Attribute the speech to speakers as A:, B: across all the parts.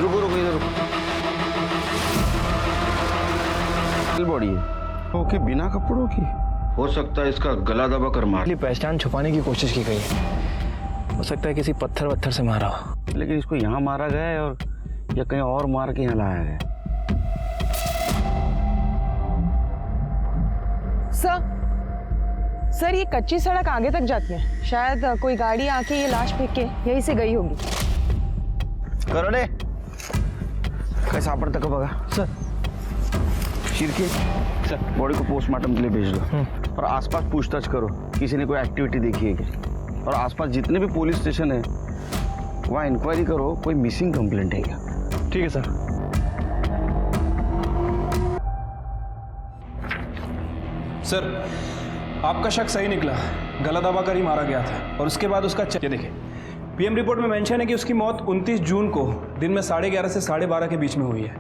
A: रुको रुको इधर रुको। बॉडी है ओके, बिना कपड़ों की। हो सकता है इसका गला दबा कर मार।
B: पहचान छुपाने की कोशिश की गई है। हो सकता है किसी पत्थर वत्थर से मारा हो।
A: लेकिन इसको यहाँ मारा गया है और या कहीं और मार के यहाँ लाया गया।
C: सर ये कच्ची सड़क आगे तक जाती है, शायद कोई गाड़ी आके ये लाश फेंक के यहीं से गई होगी।
A: करोड़े कैसा पर तक बगा
B: सर।
A: शिरके सर, बॉडी को पोस्टमार्टम के लिए भेज दो और आसपास पूछताछ करो, किसी ने कोई एक्टिविटी देखी है क्या। और आसपास जितने भी पुलिस स्टेशन है वहाँ इंक्वायरी करो, कोई मिसिंग कंप्लेंट है क्या।
B: ठीक है सर।
D: सर आपका शक सही निकला, गला दबा कर ही मारा गया था। और उसके बाद उसका ये देखिए पीएम रिपोर्ट में मेंशन है कि उसकी मौत 29 जून को दिन में 11:30 से 12:30 के बीच में हुई है।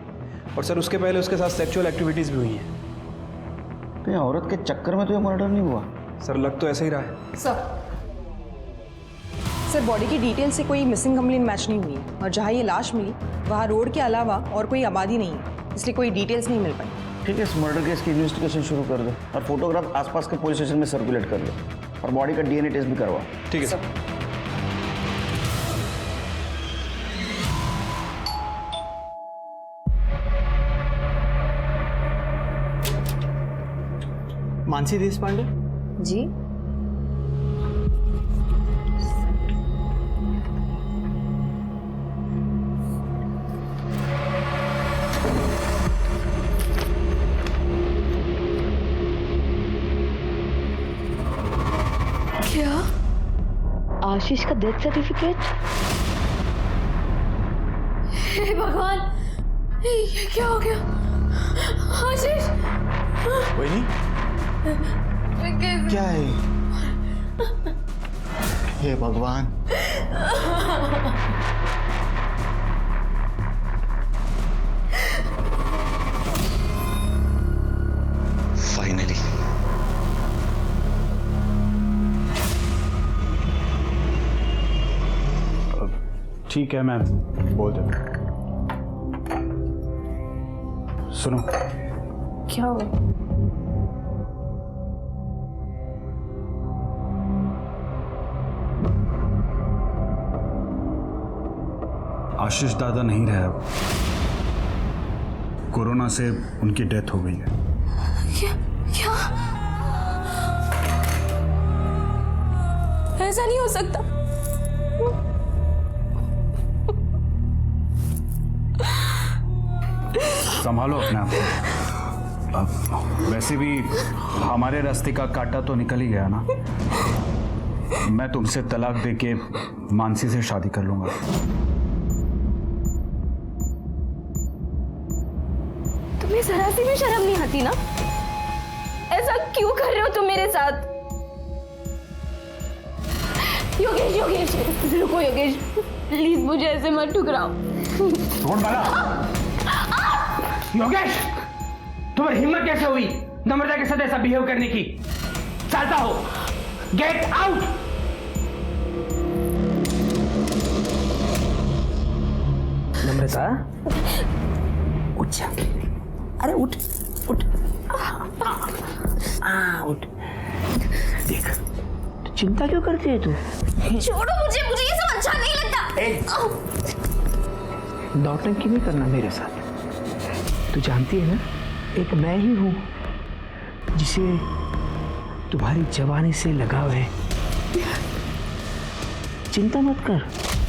D: और सर उसके पहले उसके साथ सेक्सुअल एक्टिविटीज़ भी हुई हैं।
A: तो ये औरत के चक्कर में तो ये मर्डर नहीं हुआ।
D: सर लग तो ऐसे ही रहा है।
C: सर बॉडी की डिटेल से कोई मिसिंग कंप्लेंट मैच नहीं हुई है और जहाँ ये लाश मिली वहाँ रोड के अलावा और कोई आबादी नहीं है, इसलिए कोई डिटेल्स नहीं मिल पाई।
A: ठीक है, इस मर्डर केस की इन्वेस्टिगेशन शुरू कर दो और फोटोग्राफ आसपास के पुलिस स्टेशन में सर्कुलेट कर दो और बॉडी का डीएनए टेस्ट भी करवाओ।
D: ठीक है सर।
B: मानसी देशपांडे
C: जी
E: क्या आशीष का डेथ सर्टिफिकेट? हे भगवान, ये क्या हो गया? आशीष
B: वही क्या है? हे भगवान,
A: फाइनली
D: ठीक है मैम, बोल दे। सुनो,
E: क्या हुआ?
D: आशीष दादा नहीं रहे अब। कोरोना से उनकी डेथ हो गई है।
E: क्या क्या? ऐसा नहीं हो सकता।
D: संभालो अपने आप को। वैसे भी हमारे रास्ते का कांटा तो निकल ही गया ना। मैं तुमसे तलाक देके मानसी से शादी कर लूंगा।
E: तुम्हें जरा सी भी शर्म नहीं आती ना? ऐसा क्यों कर रहे हो तुम मेरे साथ? योगेश योगेश रुको योगेश, प्लीज मुझे ऐसे मत ठुकराओ।
F: कौन बाला? योगेश, तुम्हारी हिम्मत कैसे हुई नम्रता के साथ ऐसा बिहेव करने की? चलता हो, गेट आउट।
B: नम्रता उठ जा। अरे उठ उठ उठ। देख तो चिंता क्यों करती है तू?
E: छोड़ो मुझे, मुझे ये सब अच्छा नहीं लगता।
B: नौटंकी नहीं करना मेरे साथ। तू जानती है ना, एक मैं ही हूँ जिसे तुम्हारी जवानी से लगाव है। चिंता मत कर,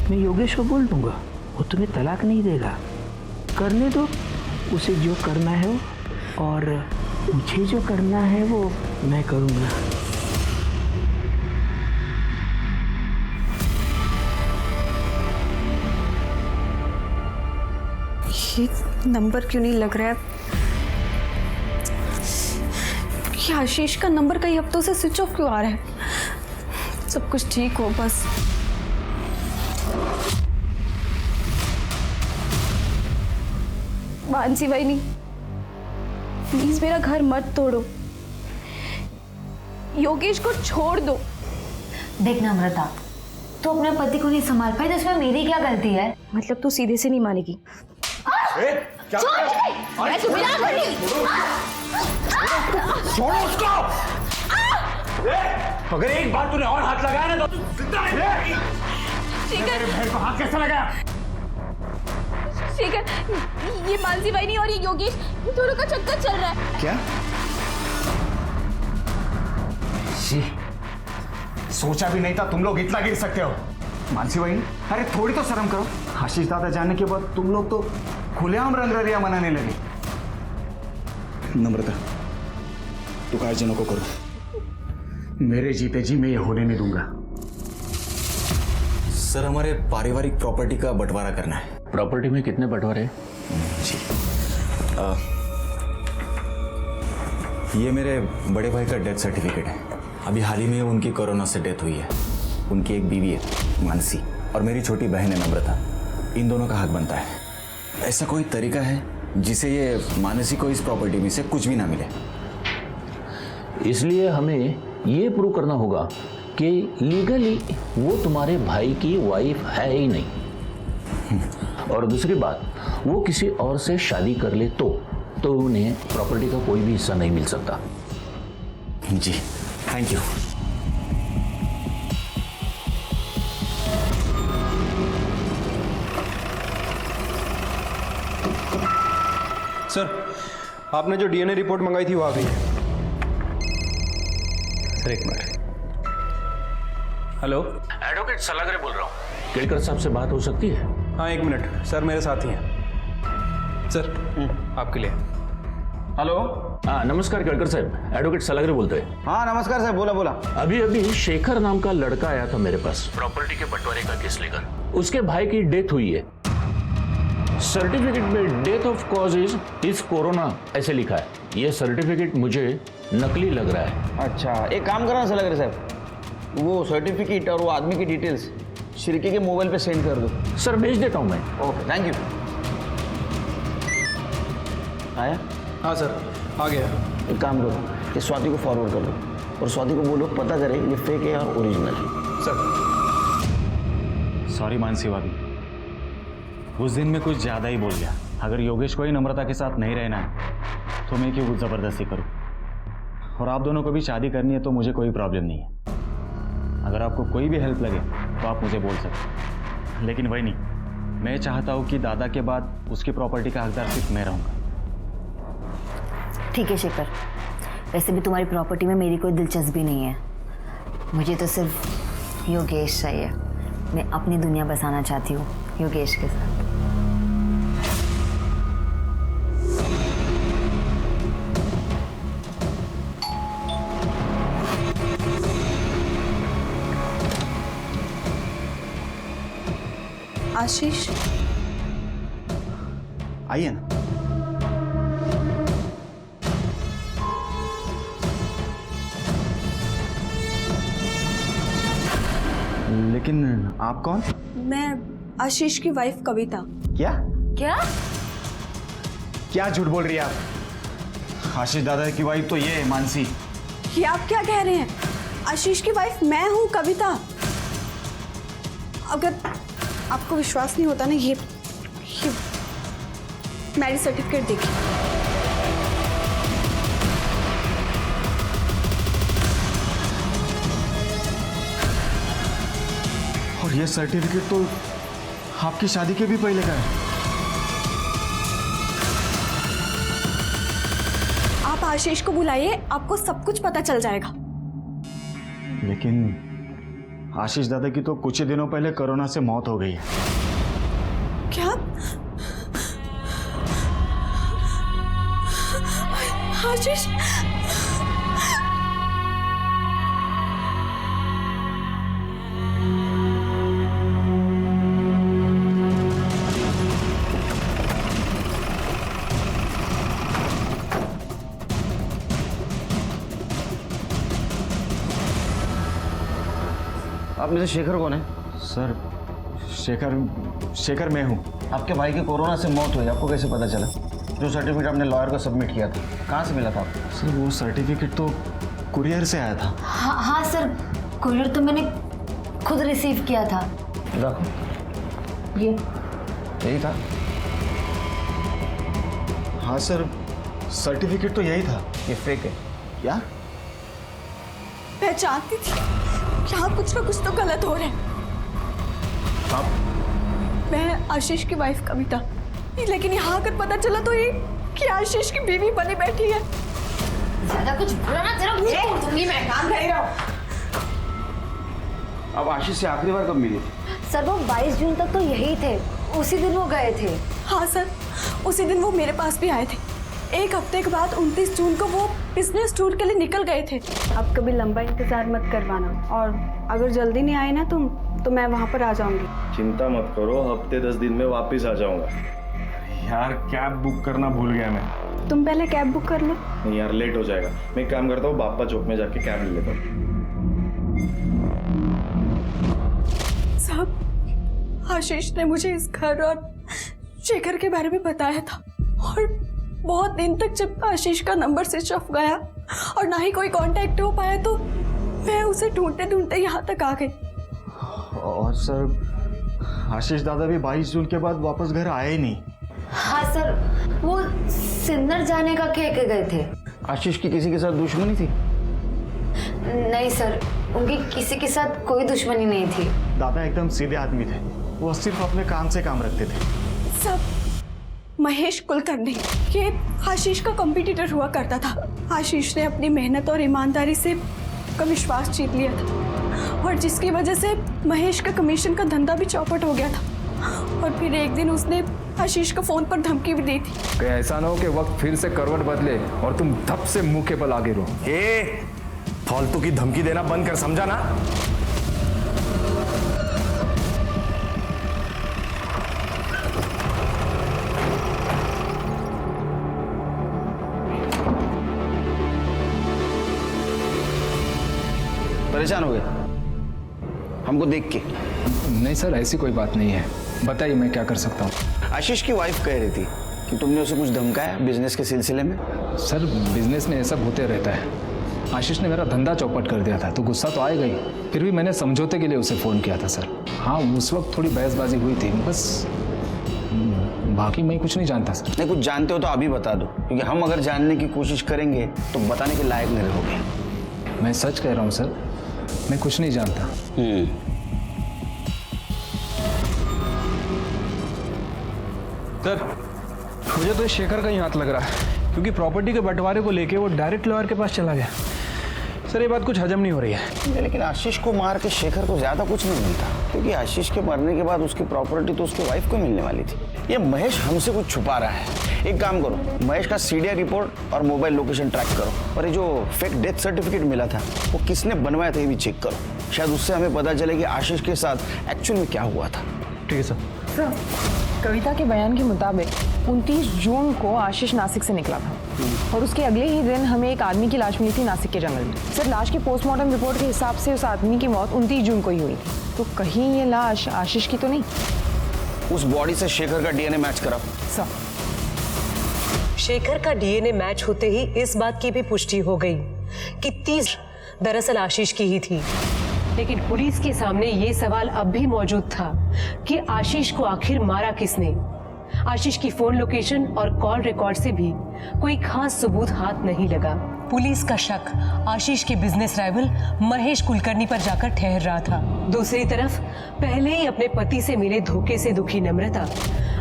B: मैं योगेश को बोल दूंगा, वो तुम्हें तलाक नहीं देगा। करने दो उसे जो करना है वो, और मुझे जो करना है वो मैं करूँगा।
E: ये नंबर क्यों नहीं लग रहा है? ये आशीष का नंबर कई हफ्तों से स्विच ऑफ क्यों आ रहा है? सब कुछ ठीक हो बस। मानसी बहनी, प्लीज मेरा घर मत तोड़ो, योगेश को छोड़ दो।
G: देख नम्रता, तू अपने पति को नहीं संभाल पाई तो इसमें मेरी क्या गलती है?
E: मतलब तू सीधे से नहीं मानेगी?
F: छोड़ो उसको। अगर एक बार तूने और हाथ लगाया ना तो तू जिंदा नहीं रहेगी। मेरे बहन को हाथ कैसे लगाया?
E: शेखर, ये मानसी बहनी और ये योगेश दोनों का चक्कर चल रहा है।
F: क्या? जी, सोचा भी नहीं था तुम लोग इतना गिर सकते हो। मानसी बहनी, अरे थोड़ी तो शर्म करो। आशीष दादा जाने के बाद तुम लोग तो खुलेआम रंगरलिया मनाने लगे। नम्रता, तू काळजी नको करो। मेरे जीते जी मैं ये होने नहीं दूंगा।
G: सर, हमारे पारिवारिक प्रॉपर्टी का बंटवारा करना है।
H: प्रॉपर्टी में कितने बंटवारे?
G: जी, ये मेरे बड़े भाई का डेथ सर्टिफिकेट है। अभी हाल ही में उनकी कोरोना से डेथ हुई है। उनकी एक बीवी है मानसी, और मेरी छोटी बहन है नम्रता। इन दोनों का हक बनता है। ऐसा कोई तरीका है जिसे ये मानसी को इस प्रॉपर्टी में से कुछ भी ना मिले?
H: इसलिए हमें ये प्रूव करना होगा कि लीगली वो तुम्हारे भाई की वाइफ है ही नहीं। और दूसरी बात, वो किसी और से शादी कर ले तो उन्हें प्रॉपर्टी का कोई भी हिस्सा नहीं मिल सकता।
G: जी, थैंक यू।
D: सर, आपने जो डीएनए रिपोर्ट मंगाई थी वो आ गई है। सर, एक मिनट। हेलो,
H: एडवोकेट सलागरे बोल रहा हूँ। केलकर साहब से बात हो सकती है?
D: हाँ, एक मिनट सर, मेरे साथ ही हैं। सर, आपके लिए।
A: हेलो।
H: हाँ, नमस्कार केलकर साहब, एडवोकेट सलागरे बोलते हैं।
A: हाँ नमस्कार साहब, बोला बोला।
H: अभी शेखर नाम का लड़का आया था मेरे पास प्रॉपर्टी के बंटवारे का केस लेकर। उसके भाई की डेथ हुई है। सर्टिफिकेट में death of cause is corona ऐसे लिखा है। ये सर्टिफिकेट मुझे नकली लग रहा है।
A: अच्छा, एक काम करना सलाह करे साहब, वो सर्टिफिकेट और वो आदमी की डिटेल्स शिरके के मोबाइल पे सेंड कर दो।
H: सर, भेज देता हूँ मैं।
A: Okay, thank you. आया?
D: हाँ सर, आ गया।
A: एक काम करो, ये स्वाति को फॉरवर्ड कर दो और स्वाति को बोलो पता करे ये फेक है या ओरिजिनल है।
D: सर,
G: सॉरी मानसी भाभी, उस दिन मैं कुछ ज़्यादा ही बोल गया। अगर योगेश को ही नम्रता के साथ नहीं रहना है तो मैं क्यों कुछ ज़बरदस्ती करूं? और आप दोनों को भी शादी करनी है तो मुझे कोई प्रॉब्लम नहीं है। अगर आपको कोई भी हेल्प लगे तो आप मुझे बोल सकते हैं, लेकिन वही नहीं, मैं चाहता हूं कि दादा के बाद उसकी प्रॉपर्टी का हकदार सिर्फ मैं रहूँगा।
I: ठीक है शेखर, वैसे भी तुम्हारी प्रॉपर्टी में मेरी कोई दिलचस्पी नहीं है। मुझे तो सिर्फ योगेश चाहिए। मैं अपनी दुनिया बसाना चाहती हूँ योगेश के साथ।
E: आशीष,
G: आइए ना। लेकिन आप कौन?
E: मैं आशीष की वाइफ कविता।
G: क्या
I: क्या?
G: क्या झूठ बोल रही है आप? आशीष दादा की वाइफ तो ये है मानसी।
E: ये आप क्या कह रहे हैं? आशीष की वाइफ मैं हूँ कविता। अगर आपको विश्वास नहीं होता ना, ये मैरिज सर्टिफिकेट देखिए।
G: और ये सर्टिफिकेट तो आपकी शादी के भी पहले का है।
E: आप आशीष को बुलाइए, आपको सब कुछ पता चल जाएगा।
G: लेकिन आशीष दादा की तो कुछ ही दिनों पहले कोरोना से मौत हो गई है।
E: क्या? आशीष?
A: आप में से शेखर कौन है?
G: सर, शेखर मैं हूँ।
A: आपके भाई की कोरोना से मौत हुई, आपको कैसे पता चला? जो सर्टिफिकेट आपने लॉयर को सबमिट किया था, कहाँ से मिला था आपको?
G: सर, वो सर्टिफिकेट तो कुरियर से आया था।
I: हाँ सर, कुरियर तो मैंने खुद रिसीव किया था।
A: देखो,
I: ये
A: यही था।
G: हाँ सर, सर्टिफिकेट तो यही था।
A: ये फेक है क्या?
E: मैं जानती थी कि यहाँ कुछ ना कुछ तो गलत हो रहा है। मैं आशीष की वाइफ कविता, लेकिन यहाँ आकर पता चला तो ये कि आशीष की बीवी बनी बैठी है।
I: ज्यादा कुछ बुरा ना तेरा मुंह तोड़ दूंगी मैं।
C: काम कर रहा हूँ।
A: अब आशीष से आखिरी बार कब मिली?
I: सर वो 22 जून तक तो यही थे, उसी दिन वो गए थे।
E: हाँ सर, उसी दिन वो मेरे पास भी आए थे। एक हफ्ते के बाद 29 जून को वो बिजनेस टूर के लिए निकल गए थे।
J: अब कभी लंबा इंतजार मत करवाना, और अगर जल्दी नहीं आए ना तुम तो मैं वहाँ पर आ जाऊंगी।
K: चिंता मत करो, हफ्ते 10 दिन में वापस आ जाऊंगा।
D: यार कैब बुक करना भूल गया मैं।
J: तुम पहले कैब बुक कर लो।
K: नहीं यार, लेट हो जाएगा। मैं एक काम करता हूँ, बाप्पा चौक में जाके कैब ले लेता हूँ।
E: साहब, आशीष ने मुझे इस घर और शेखर के बारे में बताया था, और बहुत दिन तक जब आशीष का नंबर स्विच ऑफ गया और ना ही कोई कांटेक्ट हो पाया तो मैं उसे ढूंढते ढूंढते यहाँ तक आ गई।
G: और सर, आशीष दादा भी 22 जून के बाद वापस घर आए ही नहीं।
I: हाँ सर, वो सिन्नर जाने का कह के गए थे।
A: आशीष की किसी के साथ दुश्मनी थी?
I: नहीं सर, उनकी किसी के साथ कोई दुश्मनी नहीं थी।
G: दादा एकदम सीधे आदमी थे, वो सिर्फ अपने काम से काम रखते थे।
E: सब महेश कुलकर्णी, ये आशीष का कॉम्पिटिटर हुआ करता था। आशीष ने अपनी मेहनत और ईमानदारी से का विश्वास जीत लिया था, और जिसकी वजह से महेश का कमीशन का धंधा भी चौपट हो गया था। और फिर एक दिन उसने आशीष को फोन पर धमकी भी दी थी।
L: कहीं ऐसा ना हो कि वक्त फिर से करवट बदले और तुम धप से मुंह के बल आगे रहो।
K: फालतू की धमकी देना बंद कर, समझा ना?
A: परेशान हो गए हमको देख के?
L: नहीं सर, ऐसी कोई बात नहीं है, बताइए मैं क्या कर सकता हूँ।
A: आशीष की वाइफ कह रही थी कि तुमने उसे कुछ धमकाया बिजनेस के सिलसिले में।
L: सर बिजनेस में ये सब होते रहता है। आशीष ने मेरा धंधा चौपट कर दिया था तो गुस्सा तो आएगा ही, फिर भी मैंने समझौते के लिए उसे फ़ोन किया था सर। हाँ, उस वक्त थोड़ी बहसबाजी हुई थी बस, बाकी मैं कुछ नहीं जानता सर।
A: नहीं, कुछ जानते हो तो अभी बता दो, क्योंकि हम अगर जानने की कोशिश करेंगे तो बताने के लायक नहीं रहोगे।
L: मैं सच कह रहा हूँ सर, मैं कुछ नहीं जानता।
D: सर मुझे तो शेखर का ही हाथ लग रहा है, क्योंकि प्रॉपर्टी के बंटवारे को लेके वो डायरेक्ट लॉयर के पास चला गया। सर ये बात कुछ हजम नहीं हो रही है।
A: लेकिन आशीष को मार के शेखर को ज्यादा कुछ नहीं मिलता, क्योंकि आशीष के मरने के बाद उसकी प्रॉपर्टी तो उसकी वाइफ को मिलने वाली थी। ये महेश हमसे कुछ छुपा रहा है। एक काम करो, महेश का सीडीआर रिपोर्ट और मोबाइल लोकेशन ट्रैक करो, और ये जो फेक डेथ सर्टिफिकेट मिला था वो किसने बनवाया था ये भी चेक करो। शायद उससे हमें पता चले कि आशीष के साथ एक्चुअल में क्या हुआ था।
D: ठीक है सर।
C: सर, कविता के बयान के मुताबिक 29 जून को आशीष नासिक से निकला था, और उसके अगले ही दिन हमें एक आदमी की लाश मिली थी नासिक के जंगल में। सर लाश की पोस्टमार्टम रिपोर्ट के हिसाब से उस आदमी की मौत 29 जून को ही हुई थी, तो कहीं ये लाश आशीष की तो नहीं?
A: उस बॉडी से शेखर का डीएनए मैच कराओ।
C: सर,
M: शेखर का डीएनए मैच होते ही इस बात की भी पुष्टि हो गई कि 30 दरअसल आशीष की ही थी। लेकिन पुलिस के सामने ये सवाल अब भी मौजूद था कि आशीष को आखिर मारा किसने। आशीष की फोन लोकेशन और कॉल रिकॉर्ड से भी कोई खास सबूत हाथ नहीं लगा। पुलिस का शक आशीष के बिजनेस राइवल महेश कुलकर्णी पर जाकर ठहर रहा था। दूसरी तरफ पहले ही अपने पति से मिले धोखे से दुखी नम्रता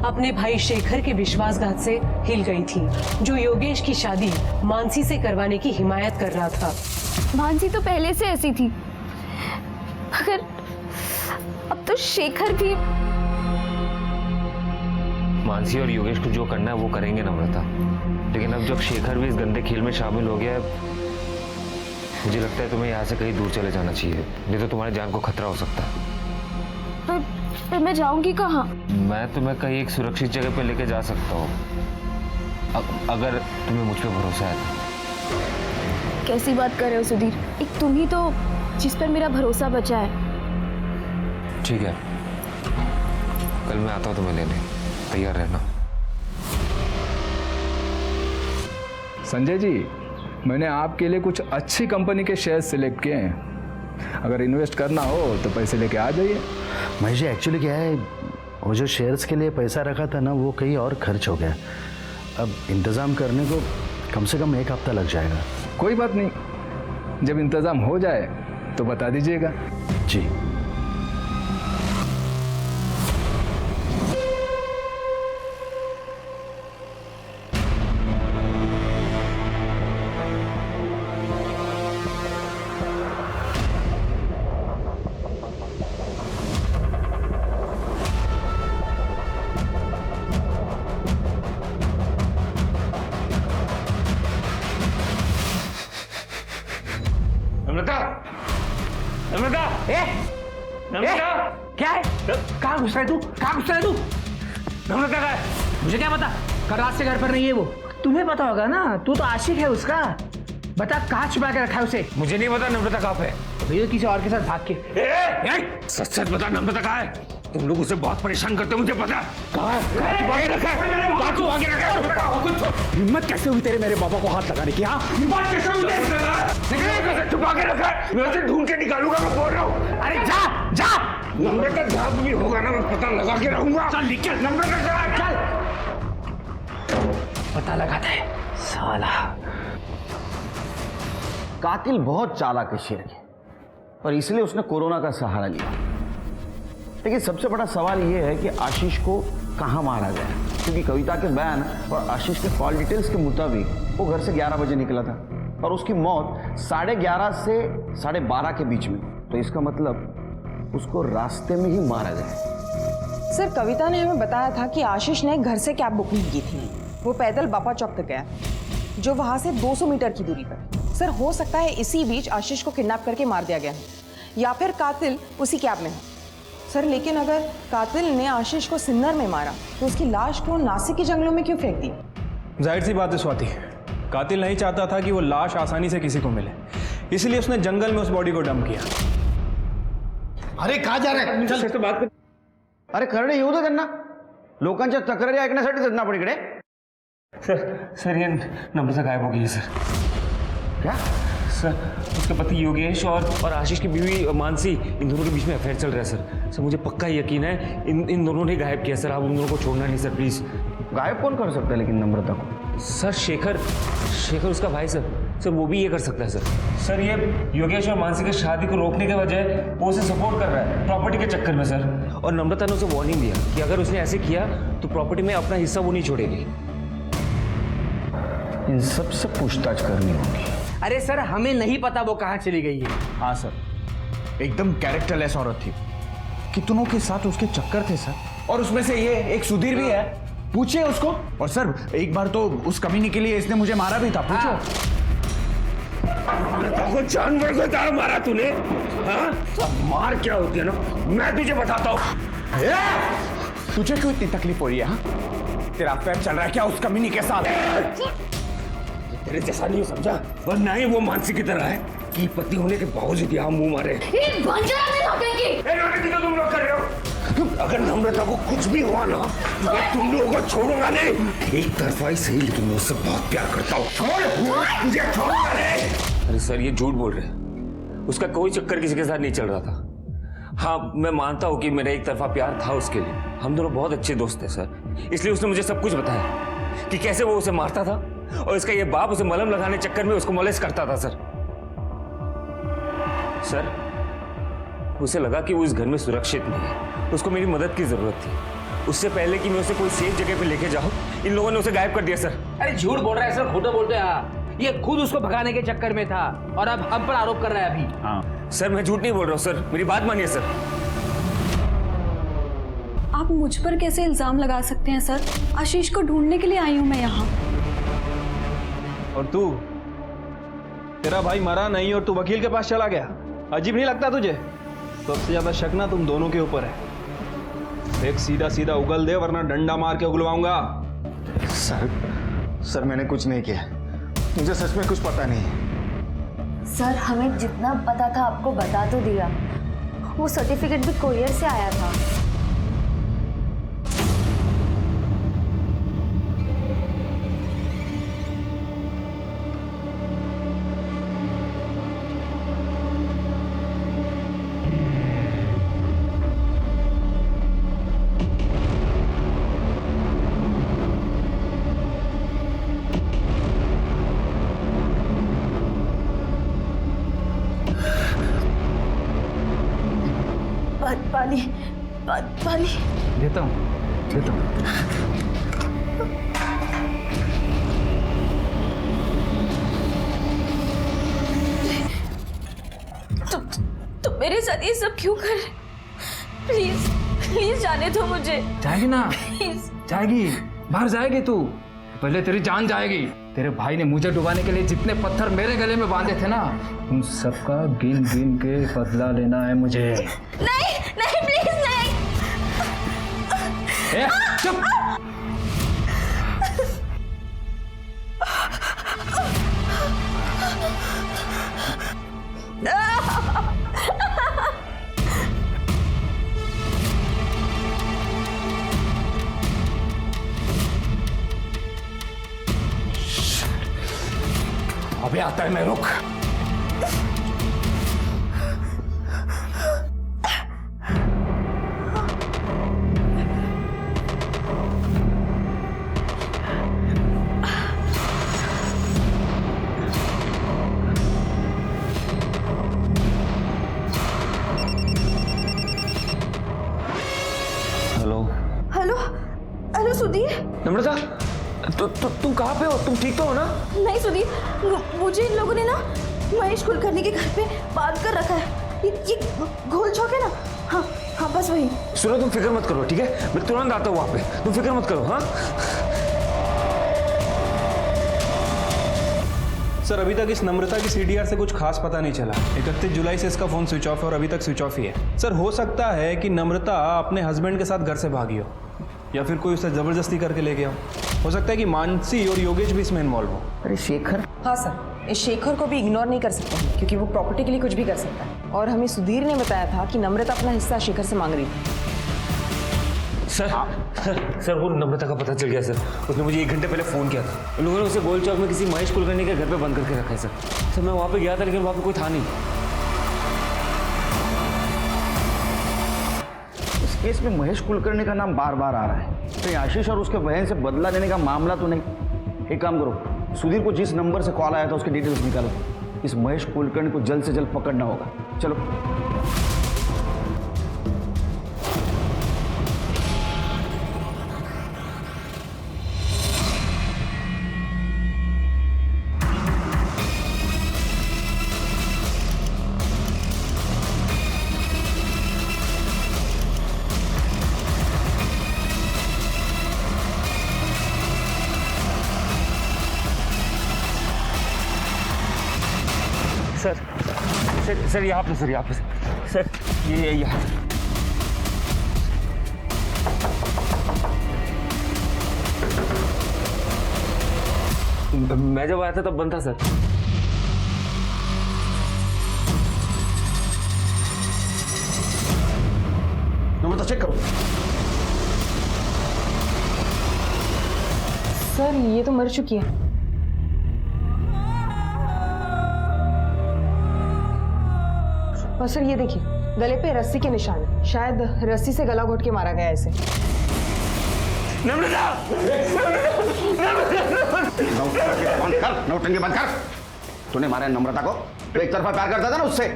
M: अपने भाई शेखर के विश्वासघात से हिल गई थी, जो योगेश की शादी मानसी से करवाने की हिमायत कर रहा था।
E: मानसी तो पहले से ऐसी थी, मगर अब तो शेखर भी।
N: मानसी और योगेश को जो करना है वो करेंगे नम्रता, लेकिन अब जब शेखर भी इस गंदे खेल में शामिल हो गया है, मुझे लगता है तुम्हें यहाँ से कहीं दूर चले जाना चाहिए, नहीं तो तुम्हारी जान को खतरा हो सकता है।
E: पर मैं जाऊंगी कहाँ?
N: मैं तुम्हें कहीं एक सुरक्षित जगह पे लेके जा सकता हूँ, अगर तुम्हें मुझ पर भरोसा है तो।
E: कैसी बात कर रहे हो सुधीर? एक तुम ही तो जिस पर मेरा भरोसा बचा है।
N: ठीक है, कल मैं आता हूँ तुम्हें लेने, तैयार रहना।
L: संजय जी, मैंने आपके लिए कुछ अच्छी कंपनी के शेयर सिलेक्ट किए हैं, अगर इन्वेस्ट करना हो तो पैसे लेके आ जाइए।
O: महेश जी, एक्चुअली क्या है, वो जो शेयर्स के लिए पैसा रखा था ना वो कहीं और खर्च हो गया।
A: अब इंतज़ाम करने को कम से कम 1 हफ्ता लग जाएगा।
L: कोई बात नहीं, जब इंतजाम हो जाए तो बता दीजिएगा।
A: जी।
H: नम्रता, नम्रता, नम्रता,
B: क्या है? कहाँ घुस रहा है तू? कहाँ घुस रहा है तू?
H: नम्रता का है?
B: मुझे क्या पता? कल रात से घर पर नहीं है वो। तुम्हें पता होगा ना, तू तो आशिक है उसका। बता कहाँ छुपा के रखा है उसे?
H: मुझे नहीं पता नम्रता कहाँ पे है।
B: भैया किसी और के साथ भाग के।
H: सच सच बता नम्रता कहाँ है? तुम लोग उसे बहुत परेशान करते हो, मुझे पता है। कहाँ है? छुपा के रखा है? कहाँ छुपा के रखा है?
F: हिम्मत कैसे हुई तेरे मेरे बाबा को हाथ लगाने की? हाँ, हिम्मत कैसे हुई?
H: छुपा के रखा है? मैं उसे ढूंढ के निकालूंगा, मैं बोल रहा हूँ।
B: अरे जा जा।
H: नम्रता जहाँ भी होगा ना, मैं पता लगा के रहूंगा।
B: चल निकल।
H: नम्रता कहाँ है?
B: चल पता लगाता है साला।
A: कातिल बहुत चालाक है शेर के, और इसलिए उसने कोरोना का सहारा लिया। लेकिन सबसे बड़ा सवाल यह है कि आशीष को कहाँ मारा गया, क्योंकि कविता के बयान और आशीष के कॉल डिटेल्स के मुताबिक वो घर से 11 बजे निकला था और उसकी मौत 11:30 से 12:30 के बीच में। तो इसका मतलब उसको रास्ते में ही मारा गया।
C: सर कविता ने हमें बताया था कि आशीष ने घर से कैब बुकिंग की थी। वो पैदल बापा चौक तक गया, जो वहां से 200 मीटर की दूरी पर। सर हो सकता है इसी बीच आशीष को किडनैप करके मार दिया गया हो, या फिर कातिल उसी कैब में हो। सर लेकिन अगर कातिल ने आशीष को सिन्नर में मारा तो उसकी लाश को नासिक के जंगलों में क्यों फेंक दी?
D: जाहिर सी बात है स्वाति, कातिल नहीं चाहता था कि वो लाश आसानी से किसी को मिले, इसलिए उसने जंगल में उस बॉडी को डंप किया।
A: अरे कहाँ जा रहे हैं? चल बात कर। अरे करणे येऊ दे त्यांना, लोकांच्या तक्रारी ऐकण्यासाठी जगना पडीकडे।
N: सर ये नम्रता गायब हो गई है सर।
A: क्या
N: सर? उसके पति योगेश और आशीष की बीवी मानसी, इन दोनों के बीच में अफेयर चल रहा है सर। सर मुझे पक्का यकीन है इन दोनों ने गायब किया सर। आप उन दोनों को छोड़ना नहीं सर, प्लीज।
A: गायब कौन कर सकता है लेकिन नम्रता को?
N: सर शेखर उसका भाई सर वो भी ये कर सकता है सर। ये योगेश और मानसी की शादी को रोकने के बजाय वो उसे सपोर्ट कर रहा है प्रॉपर्टी के चक्कर में सर। और नम्रता ने उसे वार्निंग दिया कि अगर उसने ऐसे किया तो प्रॉपर्टी में अपना हिस्सा वो नहीं छोड़ेगी।
A: इन सबसे पूछताछ करनी होगी।
B: अरे सर हमें नहीं पता वो कहाँ चली गई है।
O: हाँ सर, एकदम कैरेक्टरलेस औरत थी। कितनों के साथ उसके चक्कर थे सर, और उसमें से ये एक सुधीर भी है। पूछिए उसको। और सर एक बार तो उस कमीनी के लिए इसने मुझे मारा भी था, पूछो।
H: को जानवर को तार मारा तूने? हाँ? सब मार क्या होती है ना, मैं तुझे बताता हूँ।
O: तुझे क्यों इतनी तकलीफ हो रही है? हाँ? तेरा अफेयर चल रहा है क्या उस कमीनी के साथ?
H: तेरे जैसा नहीं समझा, और ना ही वो मानसी की तरह है कि पति होने के बावजूद यहाँ मुंह मारे। तो तुम लोग कर रहे हो। अगर नम्रता को कुछ भी हुआ ना, तो मैं तुम लोगों को छोड़ूंगा नहीं। एक तरफा ही सही, लेकिन मैं उससे बहुत प्यार करता हूँ। छोड़ मुझे, छोड़ूंगा नहीं।
N: अरे सर ये झूठ बोल रहे हैं, उसका कोई चक्कर किसी के साथ नहीं चल रहा था। हाँ मैं मानता हूँ कि मेरा एक तरफा प्यार था उसके लिए, हम दोनों बहुत अच्छे दोस्त थे सर। इसलिए उसने मुझे सब कुछ बताया कि कैसे वो उसे मारता था, और इसका ये बाप उसे मलहम लगाने चक्कर में उसको मोलेस्ट करता था सर। उसे लगा कि वो इस घर में सुरक्षित नहीं है, उसको मेरी मदद की जरूरत थी। उससे पहले कि मैं उसे कोई सेफ जगह पे लेके जाऊं, इन लोगों ने उसे गायब कर दिया सर।
B: अरे झूठ बोल रहा है सर, खोटा बोलते हैं। ये खुद उसको भगाने के चक्कर में था और अब हम पर आरोप कर रहा है अभी।
N: हाँ सर मैं झूठ नहीं बोल रहा हूँ सर, मेरी बात मानिए सर।
E: आप मुझ पर कैसे इल्जाम लगा सकते हैं सर? आशीष को ढूंढने के लिए आई हूं मैं यहाँ।
D: और तू, तेरा भाई मरा नहीं और तू वकील के पास चला गया, अजीब नहीं लगता तुझे? सबसे ज्यादा शक ना तुम दोनों के ऊपर है। एक सीधा सीधा उगल दे, वरना डंडा मार के उगलवाऊंगा।
O: सर मैंने कुछ नहीं किया, मुझे सच में कुछ पता नहीं।
I: सर हमें जितना पता था आपको बता तो दिया। वो सर्टिफिकेट भी कोरियर से आया था।
E: पानी
L: देता हूँ।
E: तुम मेरे साथ ये सब क्यों कर रहे? प्लीज प्लीज जाने दो मुझे।
L: जाएगी ना?
E: प्लीज
L: जाएगी, बाहर जाएगी तू। पहले तेरी जान जाएगी। तेरे भाई ने मुझे डुबाने के लिए जितने पत्थर मेरे गले में बांधे थे ना, उन सबका गिन गिन के बदला लेना है मुझे।
E: नहीं नहीं प्लीज नहीं।
L: ए, चुप। अभी आता है, मैं रुक।
N: Hello
E: hello hello Sudhir.
N: Namrata, तुम कहाँ पे हो? तुम ठीक तो हो ना?
E: नहीं सुधीर, मुझे इन लोगों ने ना महेश कुलकर्णी के घर पे बांध कर रखा है। ये घोल चौक है ना? हाँ हाँ बस वही।
N: सुनो, तुम फिक्र मत करो, ठीक है? मैं तुरंत आता हूँ वहाँ पे, तुम फिक्र मत करो। हाँ
D: सर, अभी तक इस नम्रता की सीडीआर से कुछ खास पता नहीं चला। 31 जुलाई से इसका फोन स्विच ऑफ है और अभी तक स्विच ऑफ ही है। सर, हो सकता है कि नम्रता अपने हस्बैंड के साथ घर से भागी हो, या फिर कोई उसे जबरदस्ती करके ले गया हो सकता है कि मानसी और योगेश भी इसमें इन्वॉल्व हो।
A: अरे शेखर?
C: हाँ सर, इस शेखर को भी इग्नोर नहीं कर सकते हैं, क्योंकि वो प्रॉपर्टी के लिए कुछ भी कर सकता है। और हमें सुधीर ने बताया था कि नम्रता अपना हिस्सा शेखर से मांग रही थी।
N: सर वो नम्रता का पता चल गया सर। उसने मुझे 1 घंटे पहले फ़ोन किया था। उन लोगों ने उसे गोल चौक में किसी महेश कुलकर्णी के घर पे बंद करके रखा है सर। मैं वहाँ पे गया था, लेकिन वहाँ पे कोई था नहीं।
A: इस केस में महेश कुलकर्णी का नाम बार बार आ रहा है। तो आशीष और उसके बहन से बदला लेने का मामला तो नहीं। एक काम करो, सुधीर को जिस नंबर से कॉल आया था उसके डिटेल्स निकालो। इस महेश कुलकर्णी को जल्द से जल्द पकड़ना होगा। चलो।
N: सर यहाँ पे, सर यहाँ पे, सर ये यहाँ। मैं जब आया था तब बंद था सर।
A: नम्रता चेक करो।
C: सर ये तो मर चुकी है। और सर ये देखिए, गले पे रस्सी के निशान है। शायद रस्सी से गला घोट के मारा गया ऐसे।
A: नौटंकी बंद कर। तूने मारा नम्रता को? तो एक तरफा प्यार करता था ना उससे।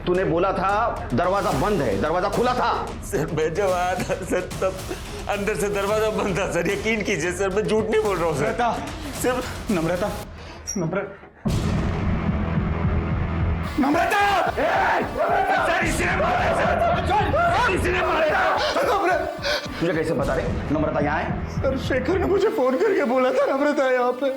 A: तूने बोला था दरवाजा बंद है, दरवाजा खुला था।
N: सर मैं जब आया था सर, तब अंदर से दरवाजा बंद था सर। यकीन कीजिए सर, मैं झूठ नहीं बोल रहा हूँ सर। सिर्फ
O: नम्रता, नम्रता!
N: सर इसने मारा सर, इसने मारा।
A: तुझे कैसे बता रहे नम्रता यहाँ है?
O: सर शेखर ने मुझे फोन करके बोला था नम्रता यहाँ पे।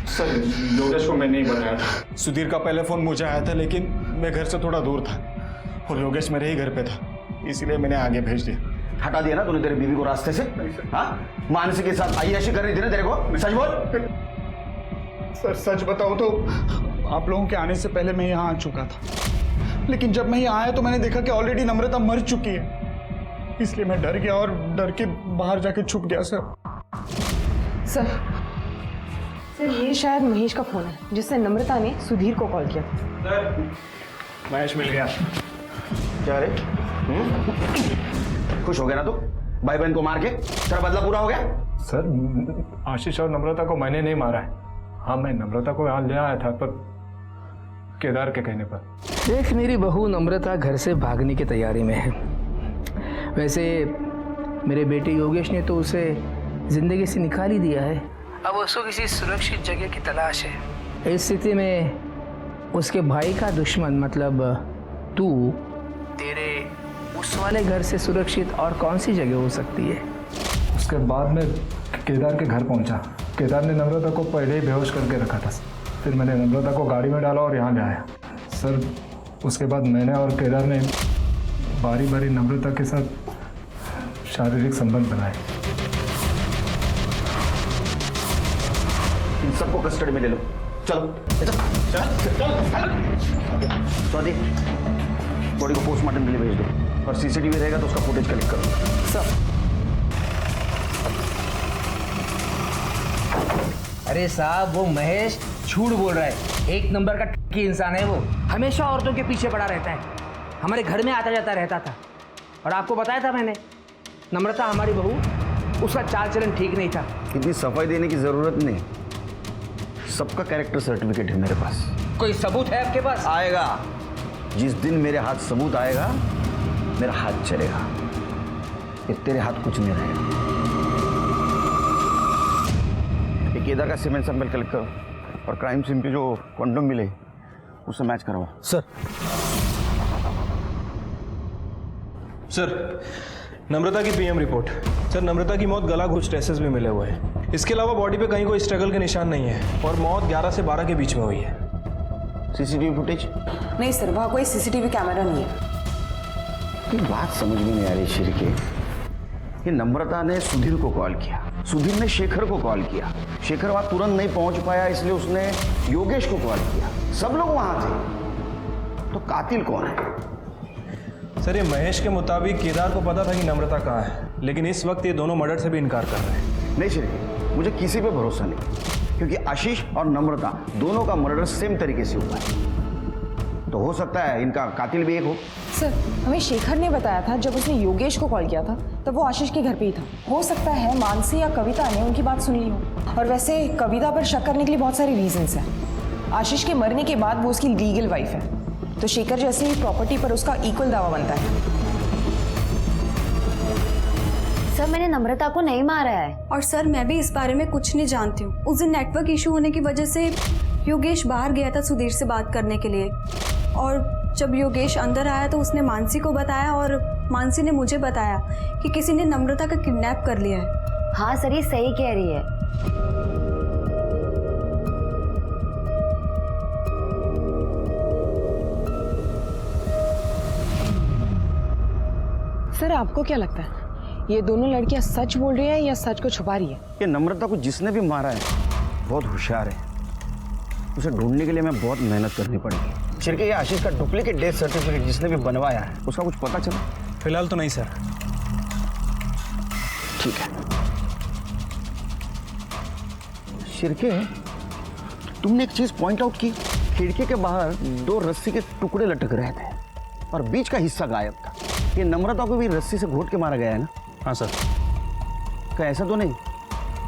O: सर योगेश को मैं नहीं बताया था। सुधीर का पहले फोन मुझे आया था, लेकिन मैं घर से थोड़ा दूर था और योगेश मेरे ही घर पे था, इसलिए मैंने आगे भेज दिया।
A: हटा दिया ना तूने तेरी बीवी को रास्ते से? हाँ, मानसी के साथ आईयाशी कर रही थी ना तेरे को? सच बोल।
O: सर सच बताऊं तो आप लोगों के आने से पहले मैं यहाँ आ चुका था, लेकिन जब मैं यहाँ आया तो मैंने देखा कि ऑलरेडी नम्रता मर चुकी है, इसलिए मैं डर गया और डर के बाहर जाके छुप गया।
C: सर ये शायद महेश का फोन है, जिससे नम्रता ने सुधीर को कॉल किया।
O: सर महेश मिल गया।
A: क्या रे? खुश हो गया ना तू? भाई बहन को मार के तेरा बदला पूरा हो गया?
L: सर आशीष और नम्रता को मैंने नहीं मारा है। हाँ मैं नम्रता को यहाँ ले आया था, पर केदार के कहने पर।
B: देख, मेरी बहू नम्रता घर से भागने की तैयारी में है। वैसे मेरे बेटे योगेश ने तो उसे जिंदगी से निकाल ही दिया है। अब उसको किसी सुरक्षित जगह की तलाश है। इस स्थिति में उसके भाई का दुश्मन मतलब तू, तेरे उस वाले घर से सुरक्षित और कौन सी जगह हो सकती है?
L: उसके बाद में केदार के घर पहुंचा। केदार ने नम्रता को पहले ही बेहोश करके रखा था। फिर मैंने नम्रता को गाड़ी में डाला और यहाँ ले आया। सर, उसके बाद मैंने और केदार ने बारी बारी नम्रता के साथ शारीरिक संबंध बनाए।
A: इन सबको कस्टडी में ले लो। चलो सॉरी, बॉडी को पोस्टमार्टम के लिए भेज दो और सीसीटीवी रहेगा तो उसका फुटेज कलेक्ट करो।
B: सर, अरे साहब, वो महेश झूठ बोल रहा है। एक नंबर का ठगी इंसान है वो। हमेशा औरतों के पीछे पड़ा रहता है। हमारे घर में आता जाता रहता था। और आपको बताया था मैंने, नम्रता हमारी बहू, उसका चाल चलन ठीक नहीं था।
A: इतनी सफाई देने की जरूरत नहीं, सबका कैरेक्टर सर्टिफिकेट है मेरे पास।
B: कोई सबूत है आपके पास?
A: आएगा। जिस दिन मेरे हाथ सबूत आएगा, मेरा हाथ चलेगा। ये तेरे हाथ कुछ नहीं रहेगा। ये केदार का सीमेंट सैंपल कलेक्ट करो और क्राइम सीन पे जो कॉन्डोम मिले उससे मैच करवाओ।
D: सर, नम्रता की पीएम रिपोर्ट। सर, नम्रता की मौत गला घुस स्ट्रेसेस भी मिले हुए हैं। इसके अलावा बॉडी पे कहीं कोई स्ट्रगल के निशान नहीं है और मौत 11 से 12 के बीच में हुई है।
A: CCTV footage?
C: नहीं सर, वहाँ कोई सीसीटीवी कैमरा नहीं है।
A: ये बात समझ में नहीं आ रही शिरके। ये नम्रता ने सुधीर को कॉल किया, सुधीर ने शेखर को कॉल किया, शेखर वहां तुरंत नहीं पहुंच पाया इसलिए उसने योगेश को कॉल किया। सब लोग वहां थे, तो कातिल कौन है?
D: सर, ये महेश के मुताबिक केदार को पता था कि नम्रता कहाँ है, लेकिन इस वक्त ये दोनों मर्डर से भी इनकार कर रहे हैं।
A: नहीं शिरके, मुझे किसी पे भरोसा नहीं, क्योंकि आशीष और नम्रता दोनों का मर्डर सेम तरीके से हुआ है। तो हो सकता है इनका कातिल भी एक हो।
C: सर, हमें शेखर ने बताया था जब उसने योगेश को कॉल किया था तब वो आशीष के घर पे ही था। हो सकता है मानसी या कविता ने उनकी बात सुन ली हो। और वैसे कविता पर शक करने के लिए बहुत सारे रीजंस हैं। आशीष के मरने के बाद वो उसकी लीगल वाइफ है, तो शेखर जैसे ही प्रॉपर्टी पर उसका इक्वल दावा बनता है।
I: सर, मैंने नम्रता को नहीं मारा है।
E: और सर, मैं भी इस बारे में कुछ नहीं जानती हूँ। उस दिन नेटवर्क इशू होने की वजह से योगेश बाहर गया था सुधीर से बात करने के लिए, और जब योगेश अंदर आया तो उसने मानसी को बताया और मानसी ने मुझे बताया कि किसी ने नम्रता का किडनैप कर लिया है।
I: हाँ सर, ये सही कह रही है।
C: सर, आपको क्या लगता है ये दोनों लड़कियां सच बोल रही है या सच को छुपा रही है?
A: ये नम्रता को जिसने भी मारा है बहुत होशियार है। उसे ढूंढने के लिए हमें बहुत मेहनत करनी पड़ेगी। शिरके, ये आशीष का डुप्लीकेट डेथ सर्टिफिकेट जिसने भी बनवाया है उसका कुछ पता चला?
D: फिलहाल तो नहीं सर।
A: ठीक है शिरके, तुमने एक चीज पॉइंट आउट की, खिड़की के बाहर 2 रस्सी के टुकड़े लटक रहे थे और बीच का हिस्सा गायब था। ये नम्रता को भी रस्सी से घोट के मारा गया है ना?
D: हाँ सर।
A: क्या ऐसा तो नहीं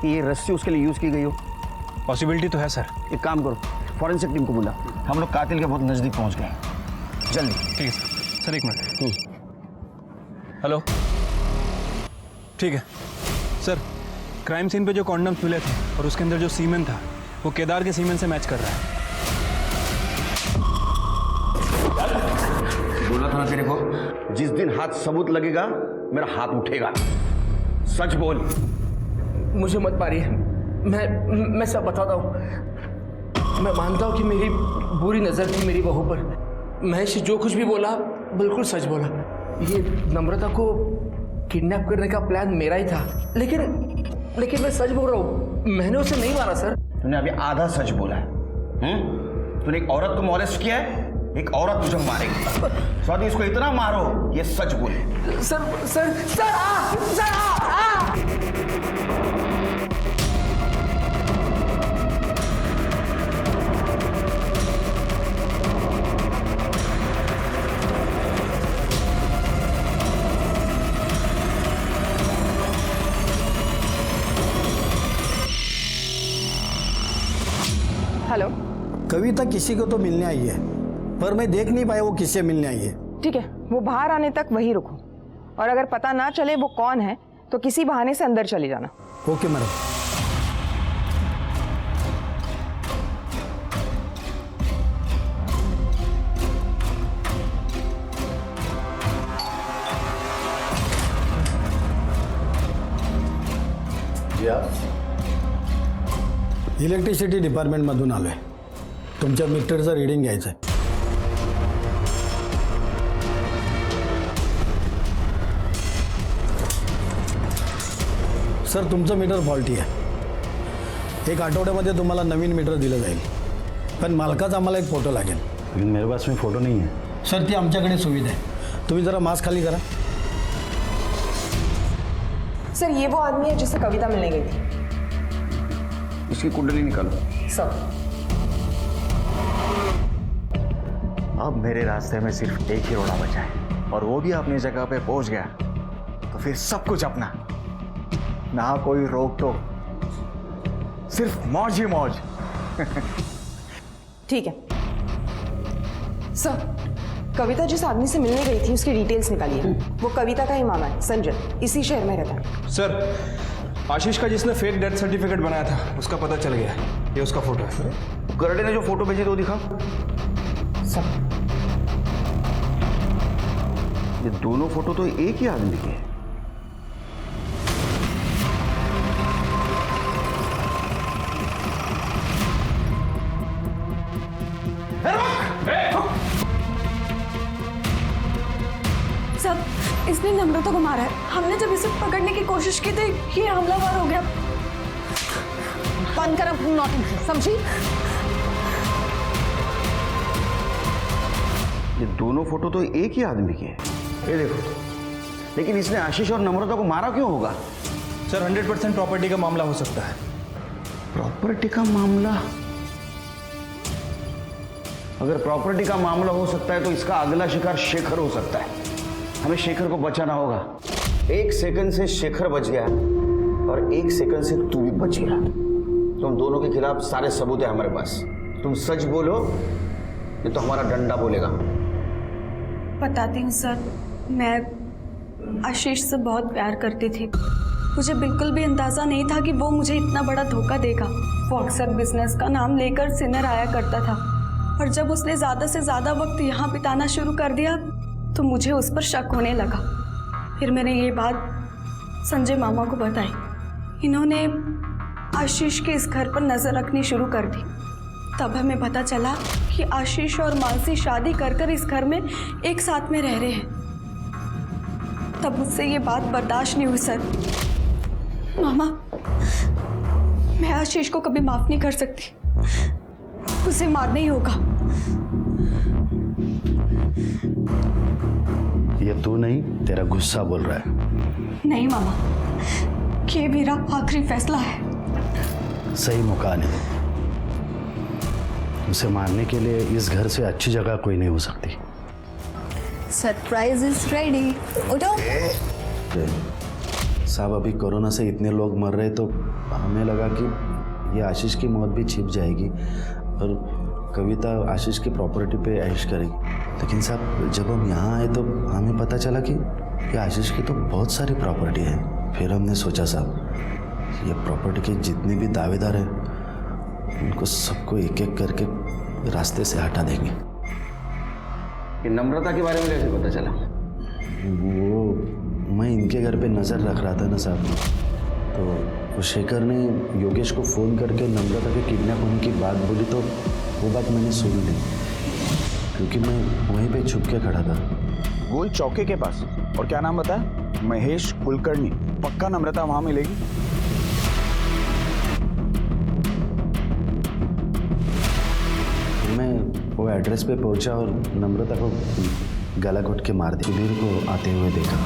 A: कि ये रस्सी उसके लिए यूज की गई हो?
D: पॉसिबिलिटी तो है सर।
A: एक काम करो, फॉरेंसिक टीम को बुला, हम लोग कातिल के बहुत नजदीक पहुंच गए, जल्दी।
D: ठीक है सर। सर, एक मिनट। हेलो, ठीक है सर। क्राइम सीन पे जो कॉन्डम्स मिले थे और उसके अंदर जो सीमेन था वो केदार के सीमेन से मैच कर रहा है।
A: बोला था ना तेरे को, जिस दिन हाथ सबूत लगेगा मेरा हाथ उठेगा। सच बोल।
B: मुझे मत मारिए, मैं सब बताता हूँ। मैं मानता हूँ कि मेरी बुरी नज़र थी मेरी बहू पर। महेश जो कुछ भी बोला बिल्कुल सच बोला। ये नम्रता को किडनैप करने का प्लान मेरा ही था, लेकिन मैं सच बोल रहा हूँ, मैंने उसे नहीं मारा सर।
A: तूने अभी आधा सच बोला है। तूने एक औरत को मॉलेस्ट किया है, एक औरत तुझे मारेगी। सॉरी, इसको इतना मारो ये सच बोले।
B: सर सर सर आ, सर आ।
C: हेलो,
P: कविता किसी को तो मिलने आई है। पर मैं देख नहीं पाया वो किससे मिलने आई है।
C: ठीक है, वो बाहर आने तक वहीं रुको, और अगर पता ना चले वो कौन है तो किसी बहाने से अंदर चले जाना।
P: Okay madam. इलेक्ट्रिसिटी डिपार्टमेंटमधून आलोय, तुमच्या मीटरचं रीडिंग घ्यायचं आहे। सर तुमचं मीटर फॉल्टी आहे, एक आठवड्यामध्ये तुम्हाला नवीन मीटर दिलं जाईल, पण मालकाचा आम्हाला एक फोटो लागेल।
A: लेकिन मेरे पास में फोटो नहीं है।
P: सर ती आमच्याकडे सुविधा आहे, तुम्ही जरा मास्क खाली करा।
C: सर ये वो आदमी है जिससे कविता मिलने गई थी।
A: इसकी कुंडली निकालो।
C: सर
G: अब मेरे रास्ते में सिर्फ एक ही रोड़ा बचा है, और वो भी अपनी जगह पे पहुंच गया तो फिर सब कुछ अपना, ना कोई रोक टोक, सिर्फ मौज ही मौज।
C: ठीक है सर, कविता जिस आदमी से मिलने गई थी उसकी डिटेल्स निकालिए। वो कविता का ही मामा है, संजय, इसी शहर में रहता है।
D: सर आशीष का जिसने फेक डेथ सर्टिफिकेट बनाया था उसका पता चल गया, ये उसका फोटो है।
A: करडे ने जो फोटो भेजी तो दिखा।
C: सब
A: ये दोनों फोटो तो एक ही आदमी के हैं।
E: सब इसने नम्रता को मारा है। हमने जब इसे पकड़ने की कोशिश की तो ये हमलावर हो गया।
C: बंद कर नौटंकी, समझी?
A: ये दोनों फोटो तो एक ही आदमी के हैं। ये देखो, लेकिन इसने आशीष और नम्रता को मारा क्यों होगा?
D: सर 100% प्रॉपर्टी का मामला हो सकता है।
A: प्रॉपर्टी का मामला? अगर प्रॉपर्टी का मामला हो सकता है तो इसका अगला शिकार शेखर हो सकता है। हमें शेखर को बचाना होगा। एक सेकंड से शेखर बच गया और एक सेकंड से तू भी बच गया। तुम दोनों के खिलाफ सारे सबूत है हमारे पास। तुम सच बोलो नहीं तो हमारा डंडा बोलेगा।
E: बताती हूँ सर, मैं आशीष से बहुत प्यार करती थी। मुझे बिल्कुल भी अंदाज़ा नहीं था कि वो मुझे इतना बड़ा धोखा देगा। वो अक्सर बिजनेस का नाम लेकर सिनर आया करता था, और जब उसने ज़्यादा से ज़्यादा वक्त यहाँ बिताना शुरू कर दिया तो मुझे उस पर शक होने लगा। फिर मैंने ये बात संजय मामा को बताई। इन्होंने आशीष के इस घर पर नज़र रखनी शुरू कर दी। तब हमें पता चला कि आशीष और मानसी शादी कर इस घर में एक साथ में रह रहे हैं। तब मुझसे ये बात बर्दाश्त नहीं हुई सर। मामा, मैं आशीष को कभी माफ नहीं कर सकती। उसे मारना ही होगा।
P: ये तू नहीं, तेरा गुस्सा बोल रहा है।
E: नहीं मामा, ये मेरा आखिरी फैसला है।
P: सही मौका नहीं, उसे मारने के लिए इस घर से अच्छी जगह कोई नहीं हो सकती।
E: Surprise is ready. उठो।
P: साहब अभी कोरोना से इतने लोग मर रहे तो हमें लगा कि ये आशीष की मौत भी छिप जाएगी और कविता आशीष की प्रॉपर्टी पे ऐश करेगी। लेकिन साहब जब हम यहाँ आए तो हमें पता चला कि ये आशीष की तो बहुत सारी प्रॉपर्टी है। फिर हमने सोचा साहब ये प्रॉपर्टी के जितने भी दावेदार हैं उनको सबको एक एक करके रास्ते से हटा देंगे।
A: ये नम्रता के बारे में कैसे पता चला?
P: वो मैं इनके घर पे नज़र रख रहा था ना साहब, तो वो शेखर ने योगेश को फ़ोन करके नम्रता के किडनैप होने की बात बोली तो वो बात मैंने सुन ली, क्योंकि मैं वहीं पे छुप के खड़ा था।
O: गोल चौके के पास। और क्या नाम बताया? महेश कुलकर्णी। पक्का नम्रता वहाँ मिलेगी?
P: मैं वो एड्रेस पे पहुंचा और नम्रता को गला घोट के मार दिया। सुधीर को आते हुए देखा।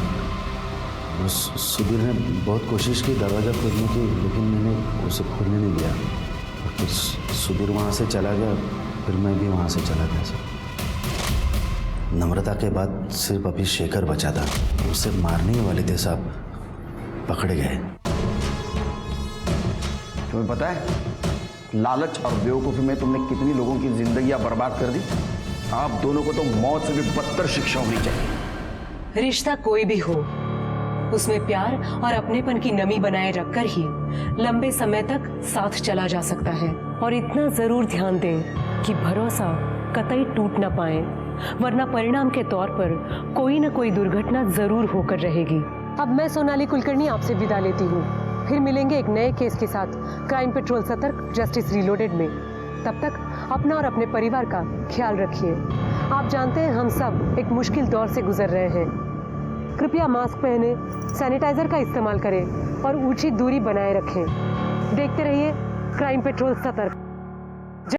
P: उस सुधीर ने बहुत कोशिश की दरवाज़ा खोलने की, लेकिन मैंने उसे खोलने नहीं दिया। फिर सुधीर वहाँ से चला गया, फिर मैं भी वहाँ से चला गया सर। नम्रता के बाद सिर्फ अभी शेखर बचा था, उसे मारने ही वाले थे साहब, पकड़े गए।
A: तुम्हें पता है लालच और बेवकूफ़ी में तुमने कितनी लोगों की जिंदगियां बर्बाद कर दी? आप दोनों को तो मौत से भी बदतर शिक्षा होनी चाहिए।
M: रिश्ता कोई भी हो, उसमें प्यार और अपनेपन की नमी बनाए रखकर ही लंबे समय तक साथ चला जा सकता है। और इतना जरूर ध्यान दें कि भरोसा कतई टूट ना पाए, वरना परिणाम के तौर पर कोई न कोई दुर्घटना जरूर होकर रहेगी। अब मैं सोनाली कुलकर्णी आपसे विदा लेती हूँ। फिर मिलेंगे एक नए केस के साथ क्राइम पेट्रोल सतर्क जस्टिस रीलोडेड में। तब तक अपना और अपने परिवार का ख्याल रखिए। आप जानते हैं हम सब एक मुश्किल दौर से गुजर रहे हैं। कृपया मास्क पहने, सैनिटाइजर का इस्तेमाल करें और उचित दूरी बनाए रखें। देखते रहिए क्राइम पेट्रोल सतर्क।